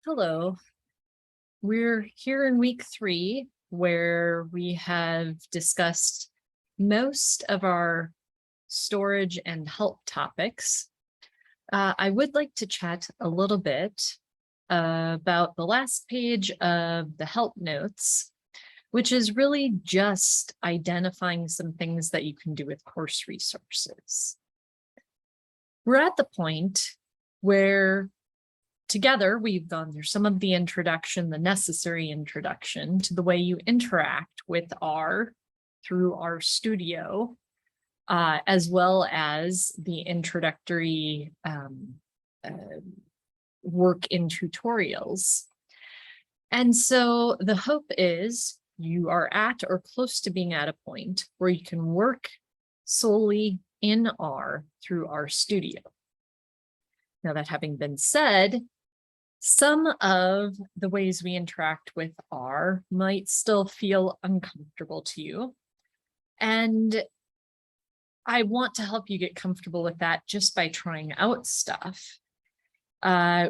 Hello. We're here in week 3 where we have discussed most of our storage and help topics. I would like to chat a little bit about the last page of the help notes, which is really just identifying some things that you can do with course resources. We're at the point where together, we've gone through some of the introduction, the necessary introduction to the way you interact with R through RStudio, as well as the introductory work in tutorials. And so the hope is you are at or close to being at a point where you can work solely in R through RStudio. Now, that having been said, some of the ways we interact with R might still feel uncomfortable to you. And I want to help you get comfortable with that just by trying out stuff,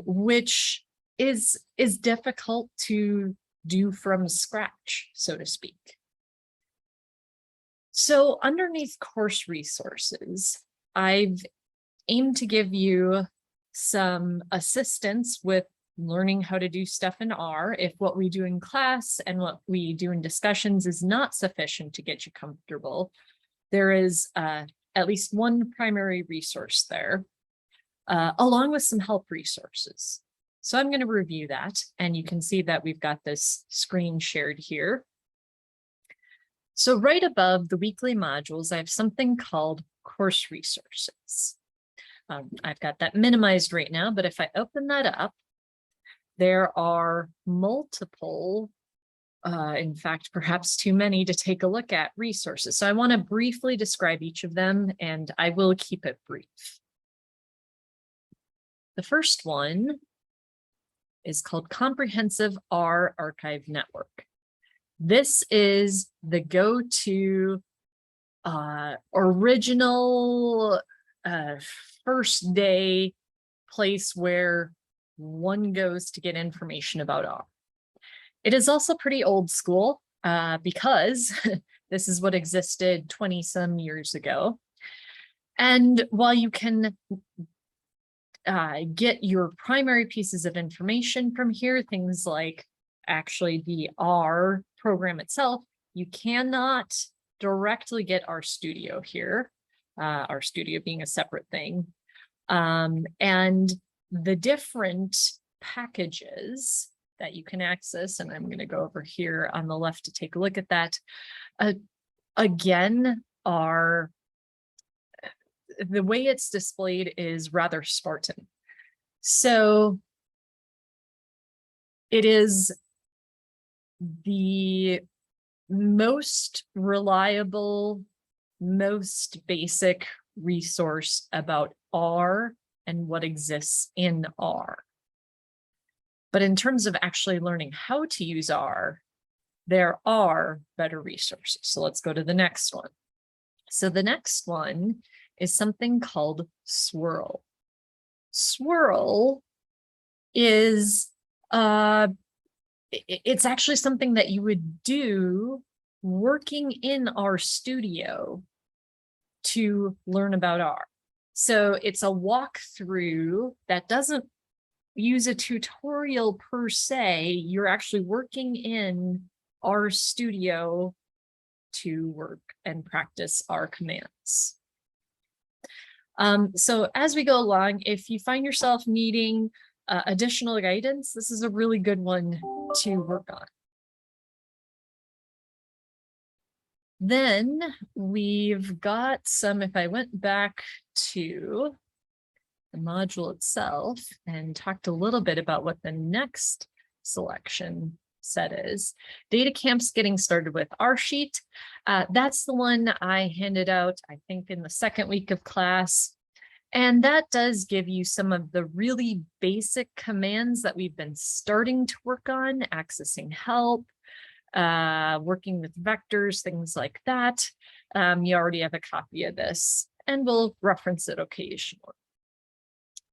which is difficult to do from scratch, so to speak. So underneath course resources, I've aimed to give you some assistance with learning how to do stuff in R if what we do in class and what we do in discussions is not sufficient to get you comfortable. There is at least one primary resource there, along with some help resources. So I'm going to review that, and you can see that we've got this screen shared here. So right above the weekly modules, I have something called course resources. I've got that minimized right now, but if I open that up, there are multiple, in fact, perhaps too many to take a look at resources. So I want to briefly describe each of them, and I will keep it brief. The first one is called Comprehensive R Archive Network. This is the go-to original first day place where one goes to get information about R. It is also pretty old school because this is what existed 20 some years ago. And while you can get your primary pieces of information from here, things like actually the R program itself, you cannot directly get RStudio here, RStudio being a separate thing. And the different packages that you can access, and I'm going to go over here on the left to take a look at that, again, are the way it's displayed is rather Spartan. So it is the most reliable, most basic resource about R and what exists in R. But in terms of actually learning how to use R, there are better resources. So let's go to the next one. So the next one is something called Swirl. Swirl is, it's actually something that you would do working in RStudio to learn about R. So it's a walkthrough that doesn't use a tutorial per se. You're actually working in RStudio to work and practice R commands. So as we go along, if you find yourself needing additional guidance, this is a really good one to work on. Then we've got some, if I went back to the module itself and talked a little bit about what the next selection set is, Data Camp's getting started with RSheet. That's the one I handed out, I think, in the second week of class. And that does give you some of the really basic commands that we've been starting to work on, accessing help, working with vectors, things like that. You already have a copy of this, and we'll reference it occasionally.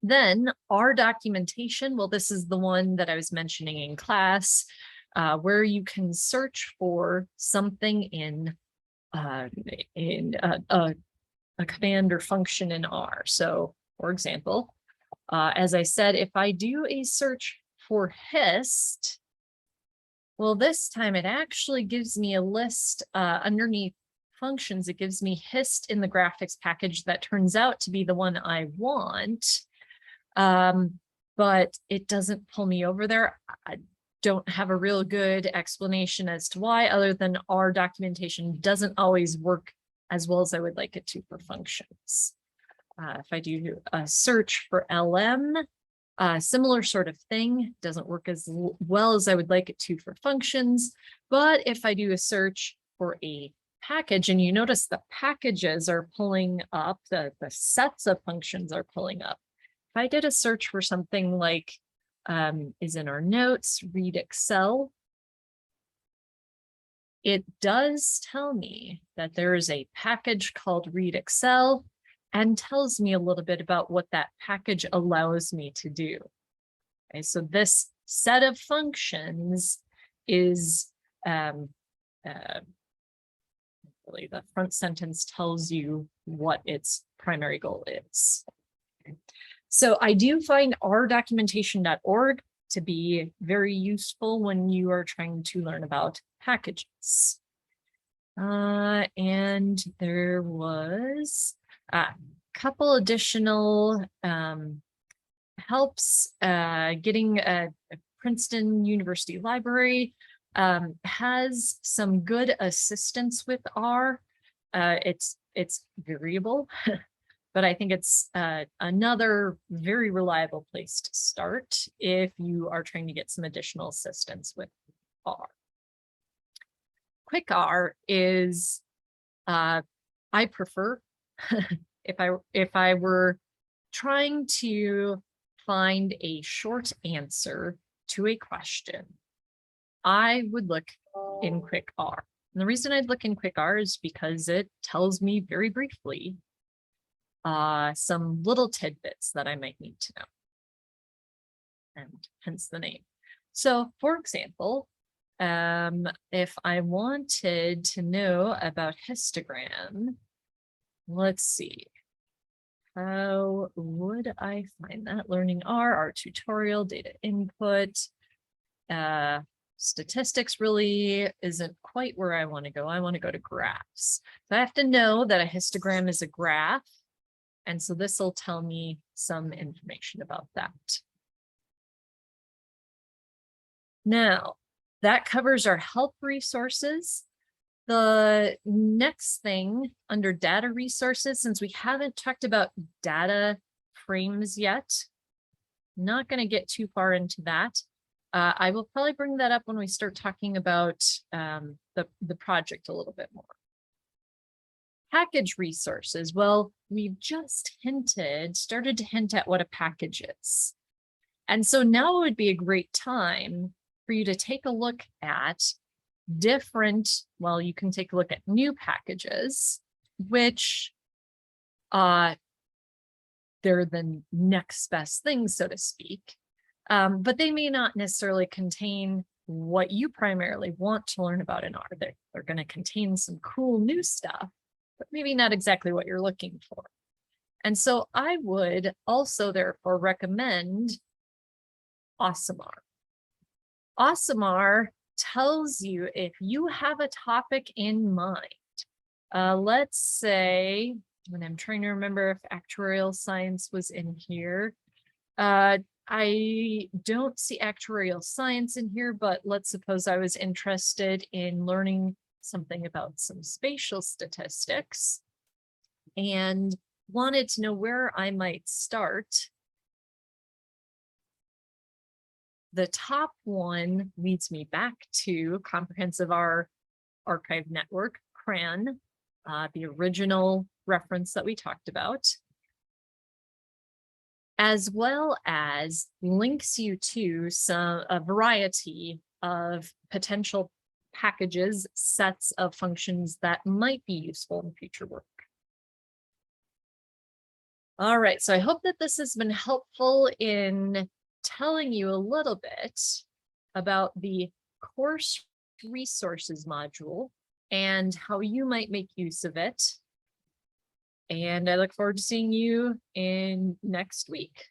Then our documentation, well, this is the one that I was mentioning in class, where you can search for something in a command or function in R. So, for example, as I said, if I do a search for hist, well, this time it actually gives me a list underneath functions. It gives me hist in the graphics package that turns out to be the one I want. But it doesn't pull me over there. I don't have a real good explanation as to why, other than our documentation doesn't always work as well as I would like it to for functions. If I do a search for LM, similar sort of thing, doesn't work as well as I would like it to for functions. But if I do a search for a package, and you notice the packages are pulling up, the sets of functions are pulling up. If I did a search for something like, is in our notes, read Excel, it does tell me that there is a package called read Excel and tells me a little bit about what that package allows me to do. Okay, so this set of functions is really the front sentence tells you what its primary goal is. Okay. So I do find rdocumentation.org to be very useful when you are trying to learn about packages. And there was a couple additional helps. Getting a Princeton University Library has some good assistance with R. It's variable, but I think it's another very reliable place to start if you are trying to get some additional assistance with R. Quick R is, I prefer, if I were trying to find a short answer to a question, I would look in Quick R. And the reason I'd look in Quick R is because it tells me very briefly some little tidbits that I might need to know, and hence the name. So, for example, if I wanted to know about histogram, let's see, how would I find that? Learning R tutorial, data input, statistics really isn't quite where I want to go. I want to go to graphs. So I have to know that a histogram is a graph. And so this will tell me some information about that. Now, that covers our help resources. The next thing under data resources, since we haven't talked about data frames yet, not going to get too far into that. I will probably bring that up when we start talking about the project a little bit more. Package resources. Well, we've just started to hint at what a package is. And so now would be a great time for you to take a look at different, well, you can take a look at new packages, which they're the next best thing, so to speak. But they may not necessarily contain what you primarily want to learn about in R. They're going to contain some cool new stuff, but maybe not exactly what you're looking for. And so I would also therefore recommend AwesomeR. AwesomeR tells you if you have a topic in mind. Let's say, and I'm trying to remember if actuarial science was in here. I don't see actuarial science in here, but let's suppose I was interested in learning something about some spatial statistics and wanted to know where I might start. The top one leads me back to Comprehensive R Archive Network, CRAN, the original reference that we talked about, as well as links you to a variety of potential packages, sets of functions that might be useful in future work. All right, so I hope that this has been helpful in telling you a little bit about the course resources module and how you might make use of it. And I look forward to seeing you in next week.